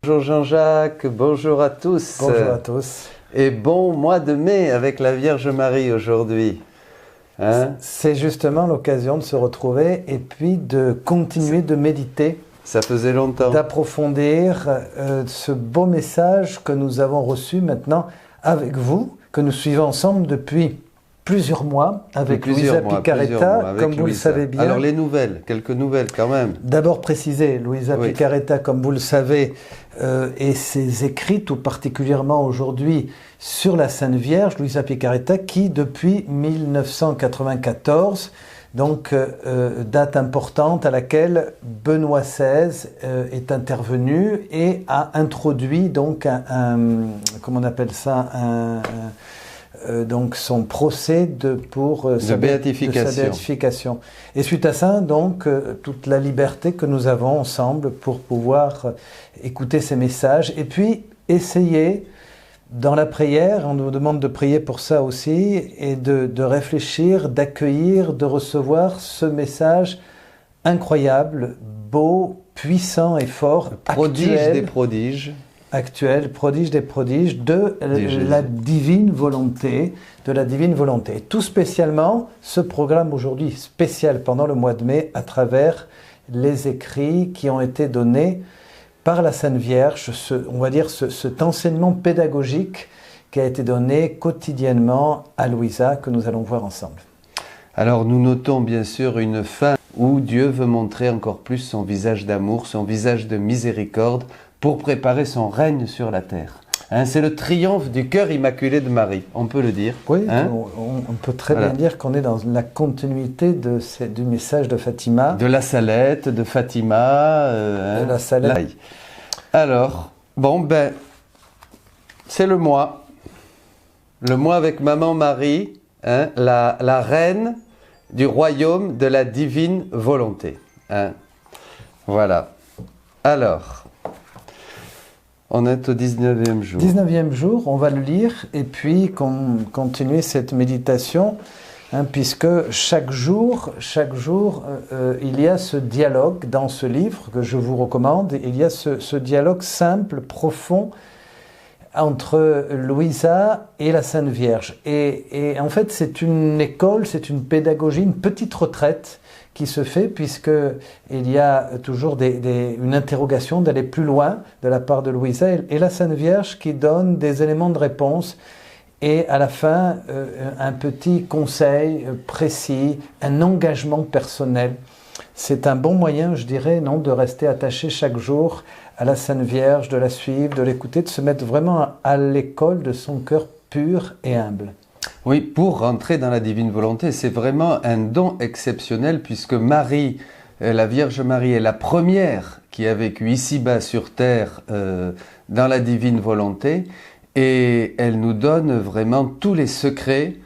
Bonjour Jean-Jacques, bonjour à tous. Bonjour à tous. Et bon mois de mai avec la Vierge Marie aujourd'hui. Hein? C'est justement l'occasion de se retrouver et puis de continuer de méditer. Ça faisait longtemps. D'approfondir ce beau message que nous avons reçu maintenant avec vous, que nous suivons ensemble depuis plusieurs mois avec Louisa Picaretta, comme vous le savez bien. Alors les nouvelles, quelques nouvelles quand même. D'abord préciser, Louisa Picaretta, comme vous le savez, et ses écrits, tout particulièrement aujourd'hui sur la Sainte Vierge, Louisa Picaretta, qui depuis 1994, donc date importante à laquelle Benoît XVI est intervenu et a introduit donc comment on appelle ça, donc son procès de sa béatification. Et suite à ça, donc, toute la liberté que nous avons ensemble pour pouvoir écouter ces messages et puis essayer, dans la prière, on nous demande de prier pour ça aussi, et de réfléchir, d'accueillir, de recevoir ce message incroyable, beau, puissant et fort, prodige des prodiges. Actuel, prodige des prodiges, de la divine volonté, Et tout spécialement, ce programme aujourd'hui, spécial pendant le mois de mai, à travers les écrits qui ont été donnés par la Sainte Vierge, on va dire cet enseignement pédagogique qui a été donné quotidiennement à Louisa, que nous allons voir ensemble. Alors nous notons bien sûr une fin où Dieu veut montrer encore plus son visage d'amour, son visage de miséricorde, pour préparer son règne sur la terre. Hein, c'est le triomphe du cœur immaculé de Marie, on peut le dire. Oui, hein, on peut très bien dire qu'on est dans la continuité du message de Fatima. De la Salette, de Fatima. De la Salette. Alors, bon ben, c'est le mois avec Maman Marie, hein, la reine du royaume de la divine volonté. Hein. Voilà. Alors, on est au 19e jour. 19e jour, on va le lire et puis continuer cette méditation, hein, puisque chaque jour, il y a ce dialogue dans ce livre que je vous recommande. Il y a ce dialogue simple, profond, entre Louisa et la Sainte Vierge. Et en fait, c'est une école, c'est une pédagogie, une petite retraite qui se fait, puisqu'il y a toujours une interrogation d'aller plus loin de la part de Louisa et la Sainte Vierge qui donne des éléments de réponse et à la fin un petit conseil précis, un engagement personnel. C'est un bon moyen, je dirais, non, de rester attaché chaque jour à la Sainte Vierge, de la suivre, de l'écouter, de se mettre vraiment à l'école de son cœur pur et humble. Oui, pour rentrer dans la divine volonté, c'est vraiment un don exceptionnel puisque Marie, la Vierge Marie, est la première qui a vécu ici-bas sur terre dans la divine volonté et elle nous donne vraiment tous les secrets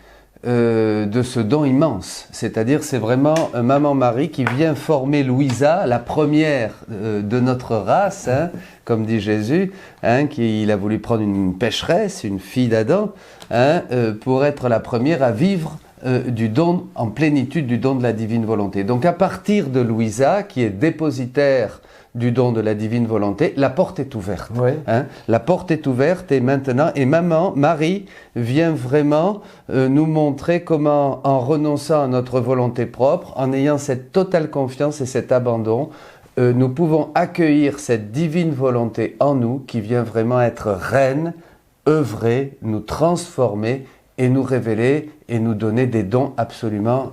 de ce don immense. C'est-à-dire, c'est vraiment Maman Marie qui vient former Louisa, la première de notre race, hein, comme dit Jésus, hein, il a voulu prendre une pécheresse, une fille d'Adam, hein, pour être la première à vivre du don, en plénitude du don de la divine volonté. Donc à partir de Louisa, qui est dépositaire du don de la divine volonté, la porte est ouverte. Oui. Hein, la porte est ouverte et maintenant, Maman, Marie, vient vraiment nous montrer comment, en renonçant à notre volonté propre, en ayant cette totale confiance et cet abandon, nous pouvons accueillir cette divine volonté en nous qui vient vraiment être reine, œuvrer, nous transformer et nous révéler et nous donner des dons absolument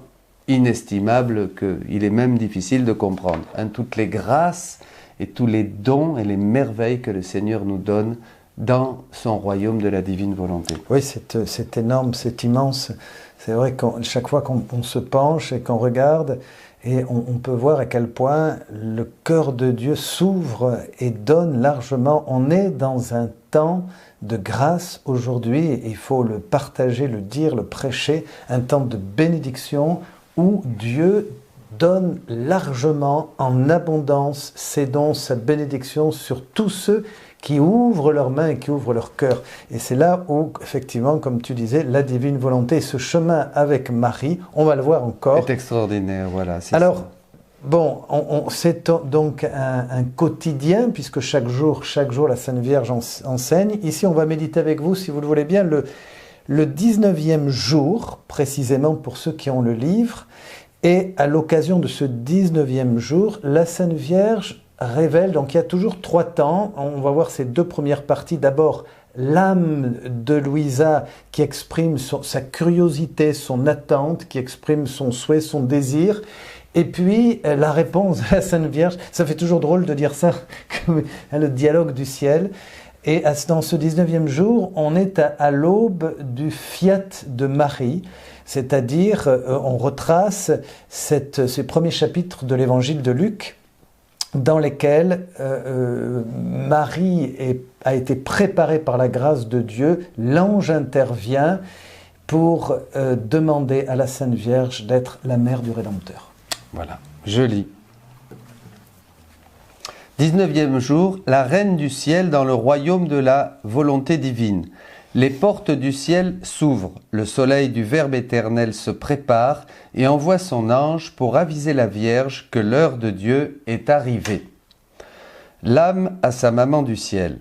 inestimable qu'il est même difficile de comprendre. Hein, toutes les grâces et tous les dons et les merveilles que le Seigneur nous donne dans son royaume de la divine volonté. Oui, c'est énorme, c'est immense. C'est vrai que chaque fois qu'on se penche et qu'on regarde, et on peut voir à quel point le cœur de Dieu s'ouvre et donne largement. On est dans un temps de grâce aujourd'hui, il faut le partager, le dire, le prêcher, un temps de bénédiction où Dieu donne largement, en abondance, ses dons, sa bénédiction sur tous ceux qui ouvrent leurs mains et qui ouvrent leur cœur. Et c'est là où, effectivement, comme tu disais, la divine volonté, ce chemin avec Marie, on va le voir encore. C'est extraordinaire, voilà. Alors, Bon, c'est donc un quotidien, puisque chaque jour, la Sainte Vierge enseigne. Ici, on va méditer avec vous, si vous le voulez bien, le 19e jour, précisément pour ceux qui ont le livre. Et à l'occasion de ce 19e jour, la Sainte Vierge révèle, donc il y a toujours 3 temps. On va voir ces 2 premières parties. D'abord, l'âme de Louisa qui exprime sa curiosité, son attente, qui exprime son souhait, son désir. Et puis, la réponse de la Sainte Vierge, ça fait toujours drôle de dire ça, le dialogue du ciel. Et dans ce 19e jour, on est à l'aube du fiat de Marie, c'est-à-dire on retrace ces premiers chapitres de l'évangile de Luc, dans lesquels Marie a été préparée par la grâce de Dieu. L'ange intervient pour demander à la Sainte Vierge d'être la mère du Rédempteur. Voilà, je lis. 19e jour, la reine du ciel dans le royaume de la volonté divine. Les portes du ciel s'ouvrent, le soleil du Verbe éternel se prépare et envoie son ange pour aviser la Vierge que l'heure de Dieu est arrivée. L'âme à sa maman du ciel.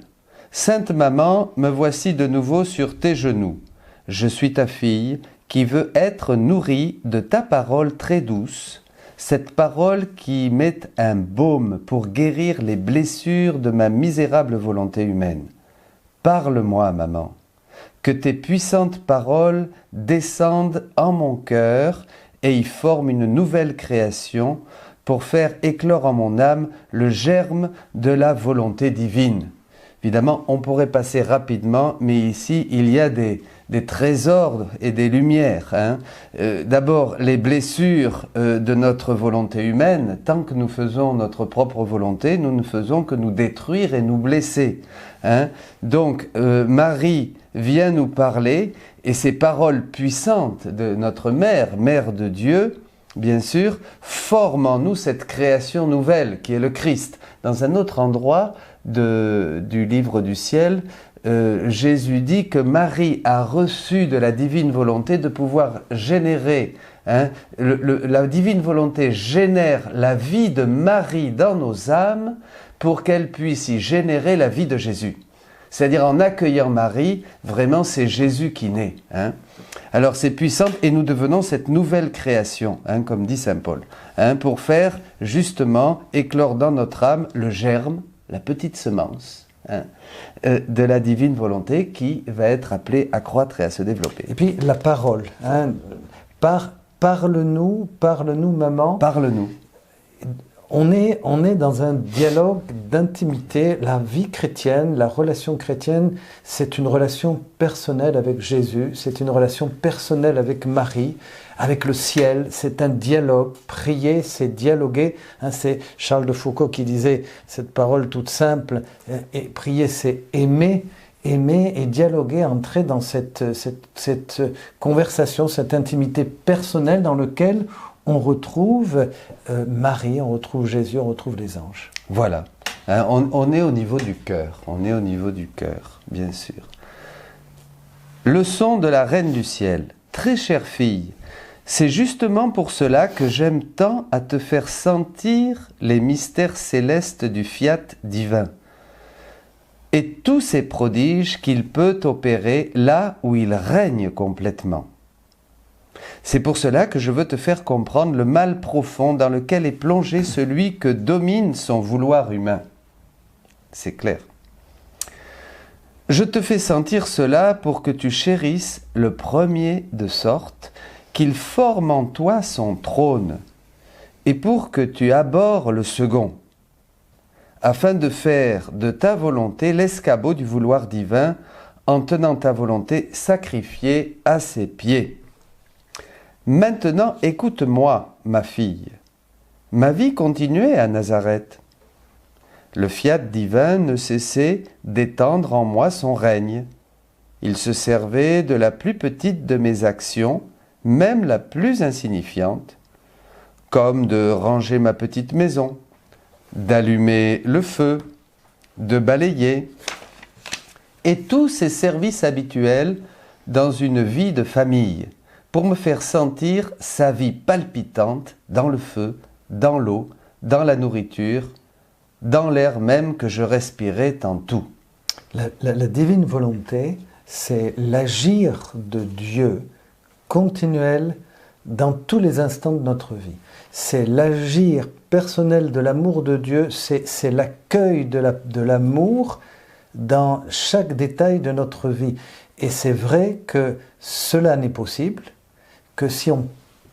Sainte maman, me voici de nouveau sur tes genoux. Je suis ta fille qui veut être nourrie de ta parole très douce. Cette parole qui met un baume pour guérir les blessures de ma misérable volonté humaine. Parle-moi, maman, que tes puissantes paroles descendent en mon cœur et y forment une nouvelle création pour faire éclore en mon âme le germe de la volonté divine. Évidemment, on pourrait passer rapidement, mais ici, il y a des trésors et des lumières. D'abord, les blessures de notre volonté humaine. Tant que nous faisons notre propre volonté, nous ne faisons que nous détruire et nous blesser. Donc, Marie vient nous parler, et ces paroles puissantes de notre mère, mère de Dieu, bien sûr, forment en nous cette création nouvelle qui est le Christ. Dans un autre endroit du livre du ciel, Jésus dit que Marie a reçu de la divine volonté de pouvoir générer, la divine volonté génère la vie de Marie dans nos âmes pour qu'elle puisse y générer la vie de Jésus. C'est-à-dire en accueillant Marie, vraiment c'est Jésus qui naît. Alors c'est puissant et nous devenons cette nouvelle création, comme dit saint Paul, pour faire justement éclore dans notre âme le germe, la petite semence de la divine volonté qui va être appelée à croître et à se développer. Et puis la parole, parle-nous maman. Parle-nous. On est dans un dialogue d'intimité. La vie chrétienne, la relation chrétienne, c'est une relation personnelle avec Jésus, c'est une relation personnelle avec Marie, avec le ciel, c'est un dialogue. Prier, c'est dialoguer. C'est Charles de Foucault qui disait cette parole toute simple, et prier, c'est aimer et dialoguer, entrer dans cette conversation, cette intimité personnelle dans laquelle on retrouve Marie, on retrouve Jésus, on retrouve les anges. Voilà. On est au niveau du cœur. On est au niveau du cœur, bien sûr. Leçon de la Reine du Ciel. Très chère fille, c'est justement pour cela que j'aime tant à te faire sentir les mystères célestes du fiat divin et tous ces prodiges qu'il peut opérer là où il règne complètement. C'est pour cela que je veux te faire comprendre le mal profond dans lequel est plongé celui que domine son vouloir humain. C'est clair. Je te fais sentir cela pour que tu chérisses le premier de sorte qu'il forme en toi son trône, et pour que tu abhorres le second, afin de faire de ta volonté l'escabeau du vouloir divin, en tenant ta volonté sacrifiée à ses pieds. Maintenant, écoute-moi, ma fille. Ma vie continuait à Nazareth. Le fiat divin ne cessait d'étendre en moi son règne. Il se servait de la plus petite de mes actions, même la plus insignifiante, comme de ranger ma petite maison, d'allumer le feu, de balayer, et tous ces services habituels dans une vie de famille, pour me faire sentir sa vie palpitante dans le feu dans l'eau, dans la nourriture, dans l'air même que je respirais en tout. La divine volonté, c'est l'agir de Dieu continuel dans tous les instants de notre vie. C'est l'agir personnel de l'amour de Dieu, c'est l'accueil de l'amour dans chaque détail de notre vie. Et c'est vrai que cela n'est possible que si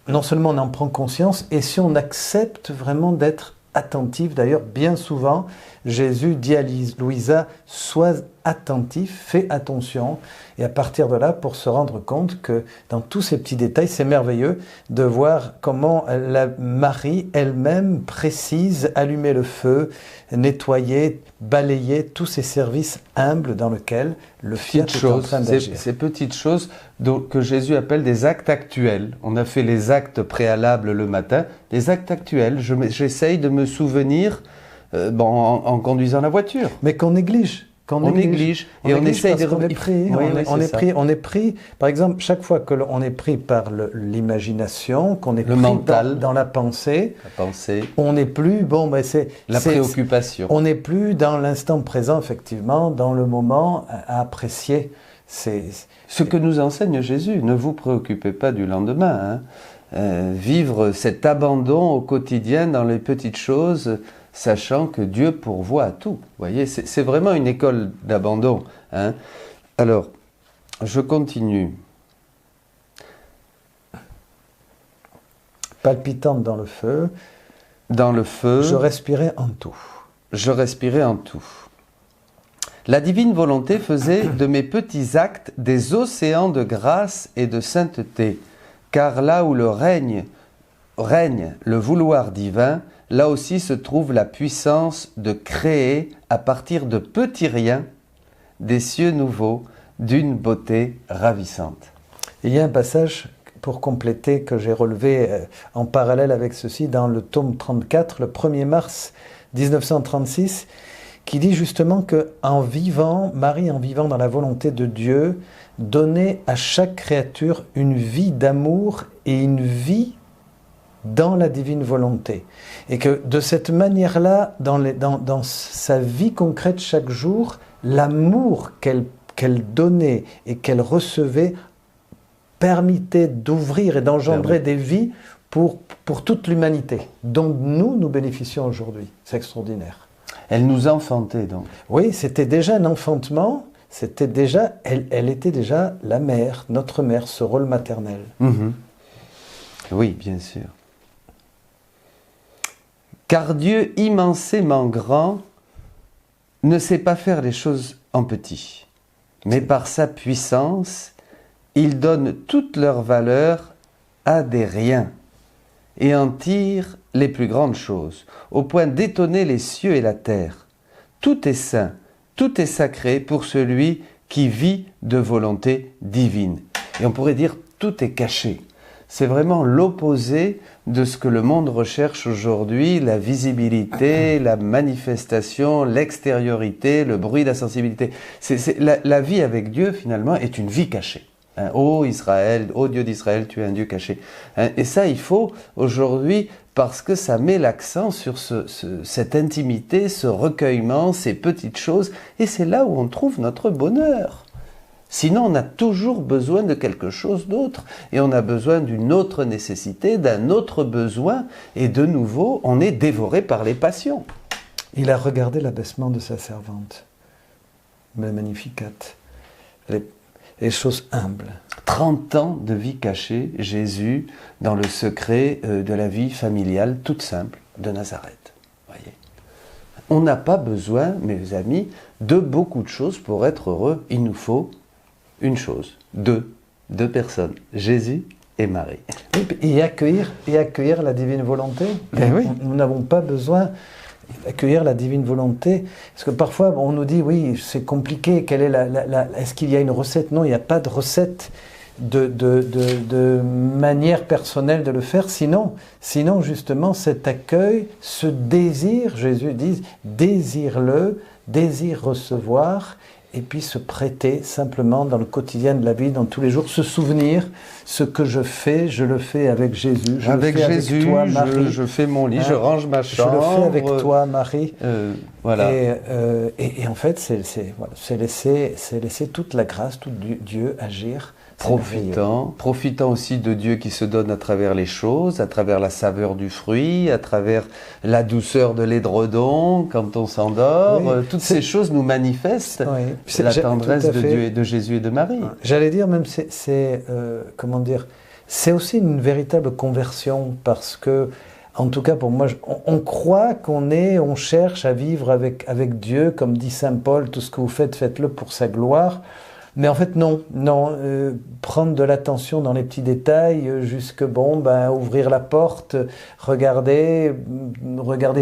non seulement on en prend conscience, et si on accepte vraiment d'être attentif. D'ailleurs, bien souvent, Jésus dit à Louisa, sois attentif, fais attention. Et à partir de là, pour se rendre compte que dans tous ces petits détails, c'est merveilleux de voir comment la Marie elle-même précise allumer le feu, nettoyer, balayer tous ces services humbles dans lesquels le Fiat est en train d'agir. Ces petites choses que Jésus appelle des actes actuels. On a fait les actes préalables le matin, des actes actuels. J'essaye de me souvenir en conduisant la voiture. Mais qu'on néglige. On néglige et on essaye de on est pris, par exemple, chaque fois que l'on est pris par l'imagination, qu'on est le pris mental, dans la pensée, on n'est plus, la préoccupation. On n'est plus dans l'instant présent, effectivement, dans le moment à apprécier. Ce que nous enseigne Jésus, ne vous préoccupez pas du lendemain. Vivre cet abandon au quotidien dans les petites choses, sachant que Dieu pourvoit à tout. Vous voyez, c'est vraiment une école d'abandon. Alors, je continue. Palpitante dans le feu. Dans le feu. Je respirais en tout. Je respirais en tout. La divine volonté faisait de mes petits actes des océans de grâce et de sainteté, car là où règne le vouloir divin, là aussi se trouve la puissance de créer à partir de petits riens des cieux nouveaux d'une beauté ravissante. Il y a un passage pour compléter que j'ai relevé en parallèle avec ceci dans le tome 34, le 1er mars 1936, qui dit justement que Marie en vivant dans la volonté de Dieu, donnait à chaque créature une vie d'amour et une vie dans la divine volonté. Et que de cette manière-là, dans sa vie concrète chaque jour, l'amour qu'elle donnait et qu'elle recevait permettait d'ouvrir et d'engendrer des vies pour toute l'humanité, dont nous bénéficions aujourd'hui. C'est extraordinaire. Elle nous enfantait donc. Oui, c'était déjà un enfantement, elle était déjà la mère, notre mère, ce rôle maternel. Oui, bien sûr. Car Dieu, immensément grand, ne sait pas faire les choses en petit, mais par sa puissance, il donne toute leur valeur à des riens et en tire les plus grandes choses, au point d'étonner les cieux et la terre. Tout est saint, tout est sacré pour celui qui vit de volonté divine. Et on pourrait dire tout est caché. C'est vraiment l'opposé de ce que le monde recherche aujourd'hui, la visibilité, la manifestation, l'extériorité, le bruit, la sensibilité. La vie avec Dieu, finalement, est une vie cachée. Ô Israël, ô Dieu d'Israël, tu es un Dieu caché. Et ça, il faut aujourd'hui, parce que ça met l'accent sur cette intimité, ce recueillement, ces petites choses, et c'est là où on trouve notre bonheur. Sinon, on a toujours besoin de quelque chose d'autre, et on a besoin d'une autre nécessité, d'un autre besoin, et de nouveau, on est dévoré par les passions. Il a regardé l'abaissement de sa servante, le Magnificat, les choses humbles. 30 ans de vie cachée, Jésus, dans le secret de la vie familiale toute simple de Nazareth. Voyez. On n'a pas besoin, mes amis, de beaucoup de choses pour être heureux. Il nous faut une chose, deux personnes, Jésus et Marie. Et accueillir la divine volonté. Oui. Nous n'avons pas besoin d'accueillir la divine volonté. Parce que parfois, on nous dit, oui, c'est compliqué, est-ce qu'il y a une recette? Non, il n'y a pas de recette de manière personnelle de le faire. Sinon, justement, cet accueil, ce désir, Jésus dit, désire-le, désire recevoir, et puis se prêter simplement dans le quotidien de la vie, dans tous les jours, se souvenir, ce que je fais, je le fais avec Jésus, je avec le fais Jésus, avec toi, Marie. je fais mon lit, je range ma chambre. Je le fais avec toi, Marie. Voilà. Et en fait, c'est laisser toute la grâce, tout Dieu agir. Profitant aussi de Dieu qui se donne à travers les choses, à travers la saveur du fruit, à travers la douceur de l'édredon quand on s'endort. Oui, toutes ces choses nous manifestent la tendresse de Dieu et de Jésus et de Marie. J'allais dire même, comment dire, c'est aussi une véritable conversion parce que, en tout cas pour moi, on croit on cherche à vivre avec Dieu, comme dit Saint Paul, tout ce que vous faites, faites-le pour sa gloire. Mais en fait, non. Prendre de l'attention dans les petits détails, ouvrir la porte, regarder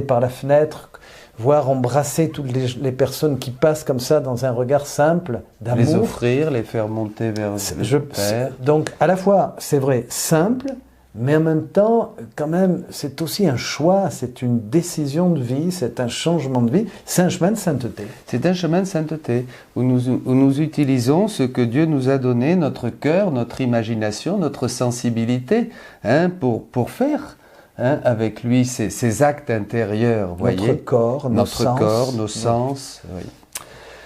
par la fenêtre, voir embrasser toutes les personnes qui passent comme ça dans un regard simple, d'amour. Les offrir, les faire monter vers le Père. Donc, à la fois, c'est vrai, simple, mais en même temps, quand même, c'est aussi un choix, c'est une décision de vie, c'est un changement de vie, c'est un chemin de sainteté. C'est un chemin de sainteté où nous utilisons ce que Dieu nous a donné, notre cœur, notre imagination, notre sensibilité, pour faire avec lui ces actes intérieurs. Notre corps, nos sens. Oui.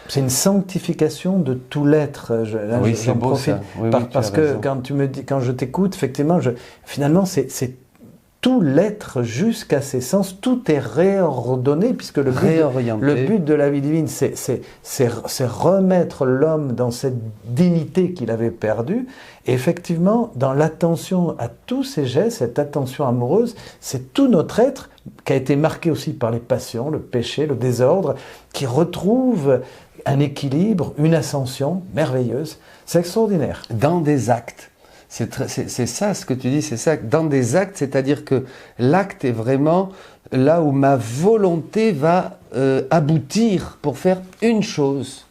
C'est une sanctification de tout l'être. C'est beau ça. Oui, parce que quand je t'écoute, effectivement, finalement, c'est tout l'être jusqu'à ses sens, tout est réordonné, puisque le but de la vie divine, c'est remettre l'homme dans cette dignité qu'il avait perdue. Et effectivement, dans l'attention à tous ces gestes, cette attention amoureuse, c'est tout notre être qui a été marqué aussi par les passions, le péché, le désordre, qui retrouve un équilibre, une ascension merveilleuse. C'est extraordinaire. Dans des actes. C'est ça ce que tu dis, c'est ça. Dans des actes, c'est-à-dire que l'acte est vraiment là où ma volonté va aboutir pour faire une chose.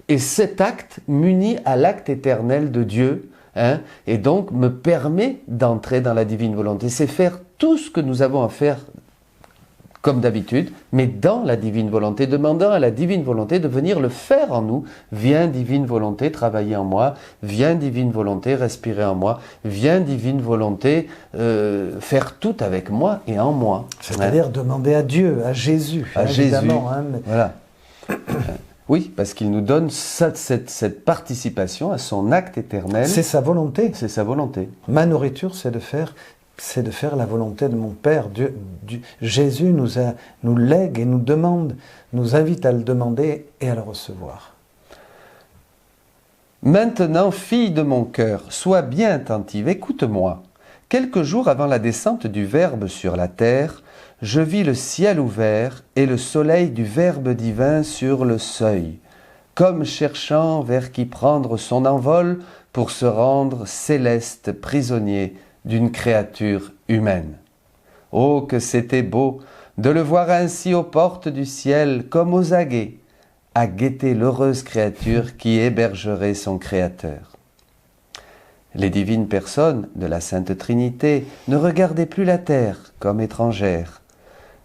Et cet acte m'unit à l'acte éternel de Dieu, et donc me permet d'entrer dans la divine volonté. C'est faire tout ce que nous avons à faire comme d'habitude, mais dans la divine volonté, demandant à la divine volonté de venir le faire en nous. Viens divine volonté travailler en moi, viens divine volonté respirer en moi, viens divine volonté faire tout avec moi et en moi. C'est-à-dire demander à Dieu, à Jésus. À Jésus, voilà. Oui, parce qu'il nous donne cette participation à son acte éternel. C'est sa volonté. C'est sa volonté. Ma nourriture, c'est de faire la volonté de mon Père. Jésus nous lègue et nous invite à le demander et à le recevoir. Maintenant, fille de mon cœur, sois bien attentive, écoute-moi. Quelques jours avant la descente du Verbe sur la terre, je vis le ciel ouvert et le soleil du Verbe divin sur le seuil, comme cherchant vers qui prendre son envol pour se rendre céleste prisonnier d'une créature humaine. Oh, que c'était beau de le voir ainsi aux portes du ciel, comme aux aguets, à guetter l'heureuse créature qui hébergerait son Créateur. Les divines personnes de la Sainte Trinité ne regardaient plus la terre comme étrangère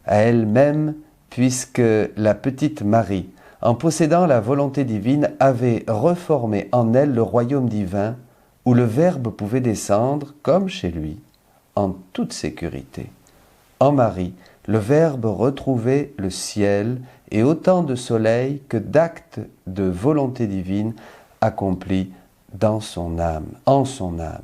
à elle-même, puisque la petite Marie, en possédant la volonté divine, avait reformé en elle le royaume divin, où le Verbe pouvait descendre, comme chez lui, en toute sécurité. En Marie, le Verbe retrouvait le ciel et autant de soleil que d'actes de volonté divine accomplis dans son âme, en son âme.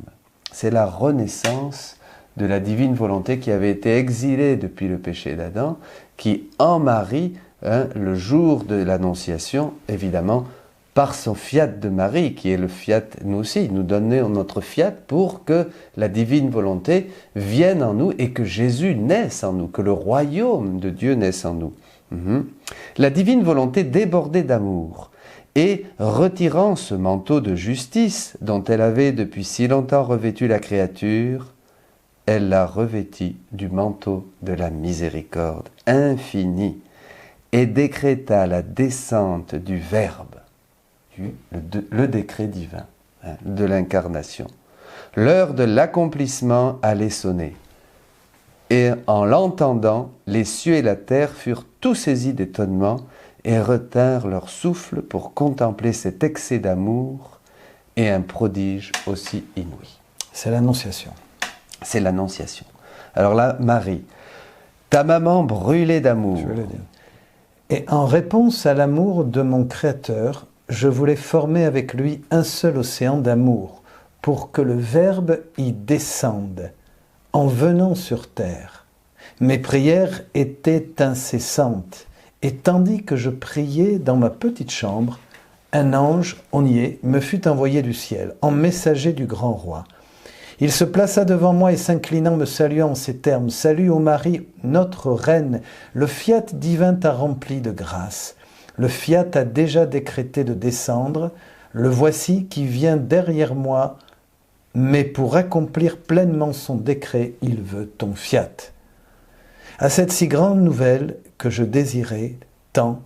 C'est la renaissance de la divine volonté qui avait été exilée depuis le péché d'Adam, qui en Marie, le jour de l'Annonciation, évidemment, par son fiat de Marie, qui est le fiat, nous aussi, nous donnons notre fiat pour que la divine volonté vienne en nous et que Jésus naisse en nous, que le royaume de Dieu naisse en nous. La divine volonté débordait d'amour et, retirant ce manteau de justice dont elle avait depuis si longtemps revêtu la créature, elle la revêtit du manteau de la miséricorde infinie et décréta la descente du Verbe, le décret divin de l'incarnation. L'heure de l'accomplissement allait sonner. Et en l'entendant, les cieux et la terre furent tout saisis d'étonnement, et retinrent leur souffle pour contempler cet excès d'amour et un prodige aussi inouï. C'est l'Annonciation. C'est l'Annonciation. Alors là, Marie, ta maman brûlait d'amour. Je vais le dire. Et en réponse à l'amour de mon Créateur, je voulais former avec lui un seul océan d'amour, pour que le Verbe y descende, en venant sur terre. Mes prières étaient incessantes, et tandis que je priais dans ma petite chambre, un ange, on y est, me fut envoyé du ciel, en messager du grand roi. Il se plaça devant moi et s'inclinant me saluant en ces termes: « Salut ô Marie, notre reine, le fiat divin t'a rempli de grâce. Le fiat a déjà décrété de descendre, le voici qui vient derrière moi, mais pour accomplir pleinement son décret, il veut ton fiat. » À cette si grande nouvelle que je désirais tant,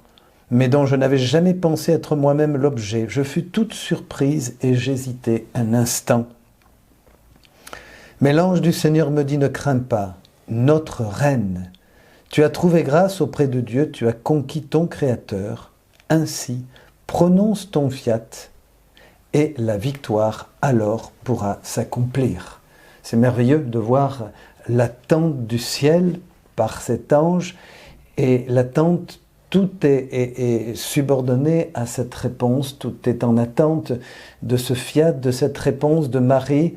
mais dont je n'avais jamais pensé être moi-même l'objet, je fus toute surprise et j'hésitai un instant. Mais l'ange du Seigneur me dit: « Ne crains pas, notre reine, tu as trouvé grâce auprès de Dieu, tu as conquis ton Créateur. Ainsi, prononce ton fiat, et la victoire alors pourra s'accomplir. » C'est merveilleux de voir l'attente du ciel par cet ange, et l'attente, tout est subordonné à cette réponse, tout est en attente de ce fiat, de cette réponse de Marie.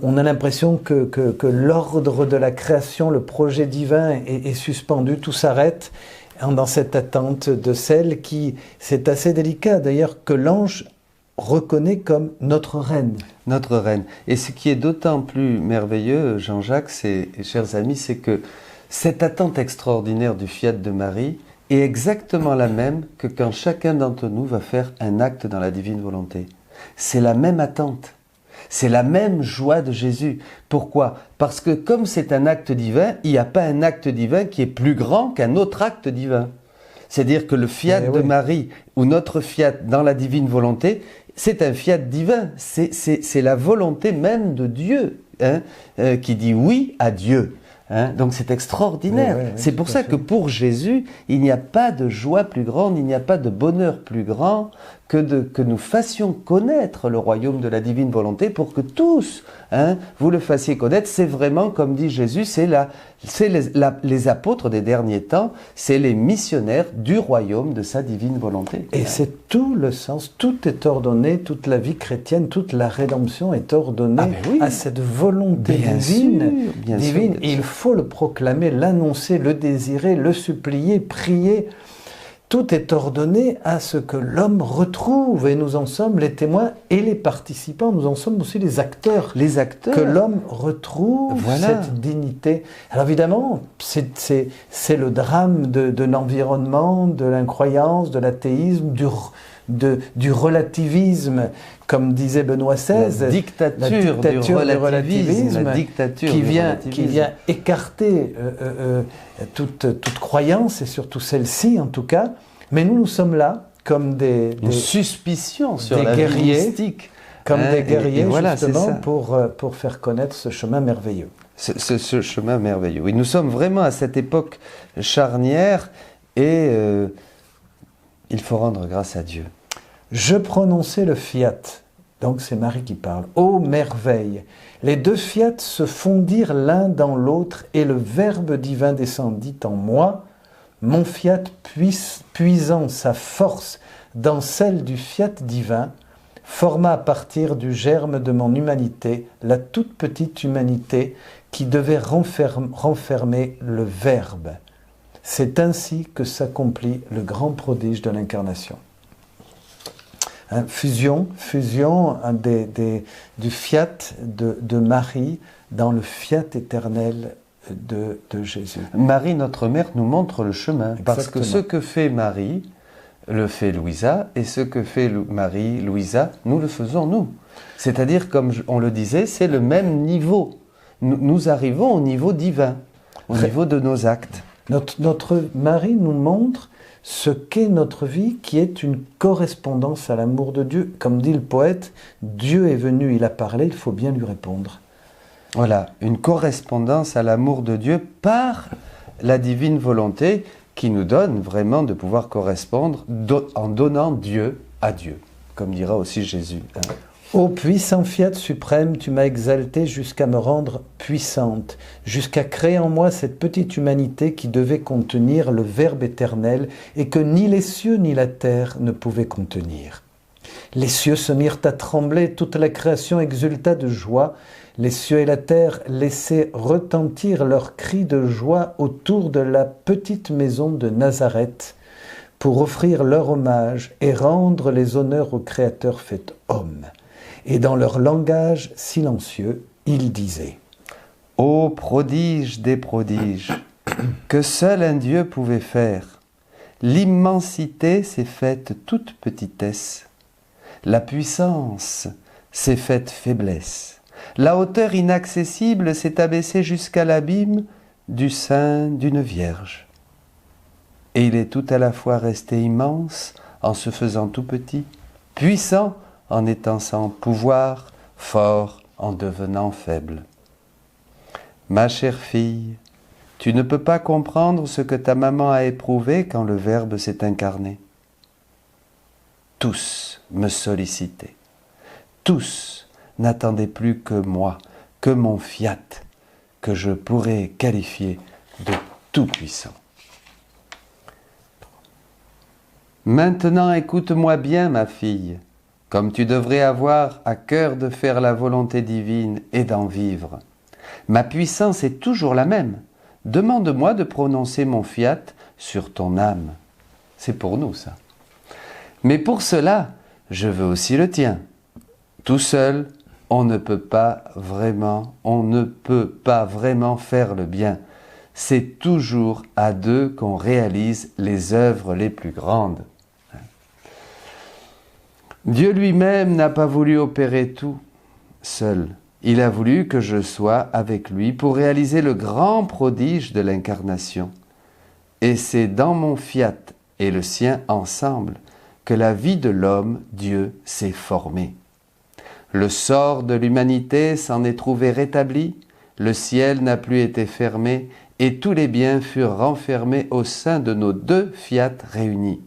On a l'impression que l'ordre de la création, le projet divin est suspendu, tout s'arrête dans cette attente de celle qui, c'est assez délicat d'ailleurs, que l'ange reconnaît comme notre reine. Notre reine. Et ce qui est d'autant plus merveilleux, Jean-Jacques, chers amis, c'est que cette attente extraordinaire du fiat de Marie est exactement la même que quand chacun d'entre nous va faire un acte dans la divine volonté. C'est la même attente. C'est la même joie de Jésus. Pourquoi? Parce que comme c'est un acte divin, il n'y a pas un acte divin qui est plus grand qu'un autre acte divin. C'est-à-dire que le fiat de Marie, ou notre fiat dans la divine volonté, c'est un fiat divin. C'est la volonté même de Dieu, hein, qui dit oui à Dieu. Hein? Donc c'est extraordinaire. C'est pour ça que pour Jésus, il n'y a pas de joie plus grande, il n'y a pas de bonheur plus grand que nous fassions connaître le royaume de la divine volonté pour que tous, hein, vous le fassiez connaître. C'est vraiment, comme dit Jésus, c'est les apôtres des derniers temps, c'est les missionnaires du royaume de sa divine volonté. Et c'est tout le sens, tout est ordonné, toute la vie chrétienne, toute la rédemption est ordonnée à cette volonté divine. Il faut le proclamer, l'annoncer, le désirer, le supplier, prier. Tout est ordonné à ce que l'homme retrouve, et nous en sommes les témoins et les participants, nous en sommes aussi les acteurs. Les acteurs. Que l'homme retrouve cette dignité. Alors évidemment, c'est le drame de l'environnement, de l'incroyance, de l'athéisme, du relativisme, comme disait Benoît XVI, la dictature du relativisme qui vient écarter toute croyance, et surtout celle-ci en tout cas. Mais nous sommes là comme une suspicion sur la guerriers, vie mystique, comme des guerriers, justement pour faire connaître ce chemin merveilleux. Ce chemin merveilleux. Oui, nous sommes vraiment à cette époque charnière, et il faut rendre grâce à Dieu. Je prononçai le fiat, donc c'est Marie qui parle. Ô merveille! Les deux fiat se fondirent l'un dans l'autre, et le Verbe divin descendit en moi. Mon fiat, puisant sa force dans celle du fiat divin, forma à partir du germe de mon humanité la toute petite humanité qui devait renfermer le Verbe. C'est ainsi que s'accomplit le grand prodige de l'incarnation. Fusion du fiat de Marie dans le fiat éternel de Jésus. Marie, notre mère, nous montre le chemin. Exactement. Parce que ce que fait Marie, le fait Louisa, et ce que fait Marie, Louisa, nous le faisons nous. C'est-à-dire, comme on le disait, c'est le même niveau. Nous arrivons au niveau divin, au niveau de nos actes. Notre Marie nous montre ce qu'est notre vie, qui est une correspondance à l'amour de Dieu. Comme dit le poète, Dieu est venu, il a parlé, il faut bien lui répondre. Voilà, une correspondance à l'amour de Dieu par la divine volonté qui nous donne vraiment de pouvoir correspondre en donnant Dieu à Dieu, comme dira aussi Jésus. Ô puissant fiat suprême, tu m'as exalté jusqu'à me rendre puissante, jusqu'à créer en moi cette petite humanité qui devait contenir le Verbe éternel et que ni les cieux ni la terre ne pouvaient contenir. Les cieux se mirent à trembler, toute la création exulta de joie, les cieux et la terre laissaient retentir leurs cris de joie autour de la petite maison de Nazareth pour offrir leur hommage et rendre les honneurs au Créateur fait homme. Et dans leur langage silencieux, ils disaient « Ô prodige des prodiges, que seul un Dieu pouvait faire, l'immensité s'est faite toute petitesse, la puissance s'est faite faiblesse, la hauteur inaccessible s'est abaissée jusqu'à l'abîme du sein d'une vierge. Et il est tout à la fois resté immense en se faisant tout petit, puissant en étant sans pouvoir, fort en devenant faible. Ma chère fille, tu ne peux pas comprendre ce que ta maman a éprouvé quand le Verbe s'est incarné. Tous me sollicitaient, tous n'attendaient plus que moi, que mon fiat, que je pourrais qualifier de tout-puissant. Maintenant écoute-moi bien, ma fille, comme tu devrais avoir à cœur de faire la volonté divine et d'en vivre. Ma puissance est toujours la même. Demande-moi de prononcer mon fiat sur ton âme. C'est pour nous, ça. Mais pour cela, je veux aussi le tien. Tout seul, on ne peut pas vraiment faire le bien. C'est toujours à deux qu'on réalise les œuvres les plus grandes. Dieu lui-même n'a pas voulu opérer tout seul. Il a voulu que je sois avec lui pour réaliser le grand prodige de l'incarnation. Et c'est dans mon fiat et le sien ensemble que la vie de l'homme, Dieu, s'est formée. Le sort de l'humanité s'en est trouvé rétabli, le ciel n'a plus été fermé et tous les biens furent renfermés au sein de nos deux fiat réunis.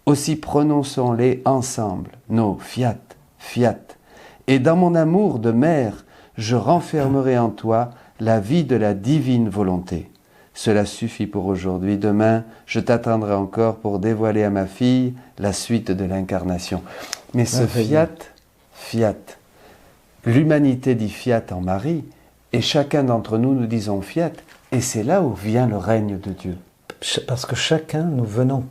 Aussi prononçons-les ensemble, nos fiat, fiat, et dans mon amour de mère, je renfermerai en toi la vie de la divine volonté. Cela suffit pour aujourd'hui. Demain, je t'attendrai encore pour dévoiler à ma fille la suite de l'incarnation. Mais ce fiat, fiat, l'humanité dit fiat en Marie, et chacun d'entre nous, nous disons fiat, et c'est là où vient le règne de Dieu. Parce que chacun, nous venons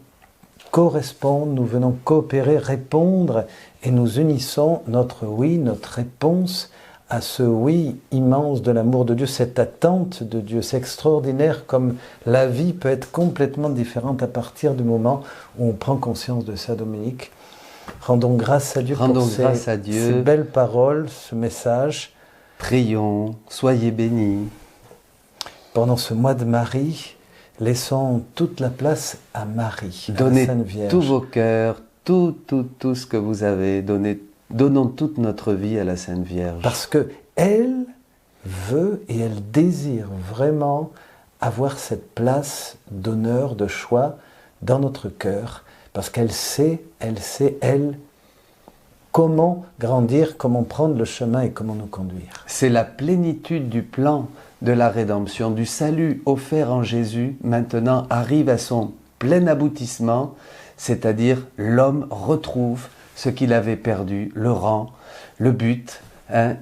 correspondre, nous venons coopérer, répondre, et nous unissons notre oui, notre réponse à ce oui immense de l'amour de Dieu, cette attente de Dieu. C'est extraordinaire comme la vie peut être complètement différente à partir du moment où on prend conscience de ça, Dominique. Rendons grâce à Dieu pour ces belles paroles, ce message. Prions, soyez bénis. Pendant ce mois de Marie, laissons toute la place à Marie, Donnez à la Sainte Vierge. Tous vos cœurs, tout ce que vous avez. Donnons toute notre vie à la Sainte Vierge. Parce qu'elle veut et elle désire vraiment avoir cette place d'honneur, de choix dans notre cœur. Parce qu'elle sait, elle, comment grandir, comment prendre le chemin et comment nous conduire. C'est la plénitude du plan de la rédemption, du salut offert en Jésus, maintenant arrive à son plein aboutissement, c'est-à-dire l'homme retrouve ce qu'il avait perdu, le rang, le but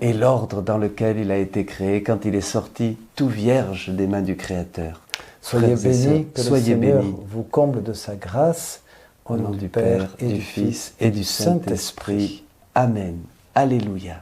et l'ordre dans lequel il a été créé quand il est sorti tout vierge des mains du Créateur. Soyez bénis, que le Seigneur vous comble de sa grâce, au nom du Père et du Fils et du Saint-Esprit. Amen. Alléluia.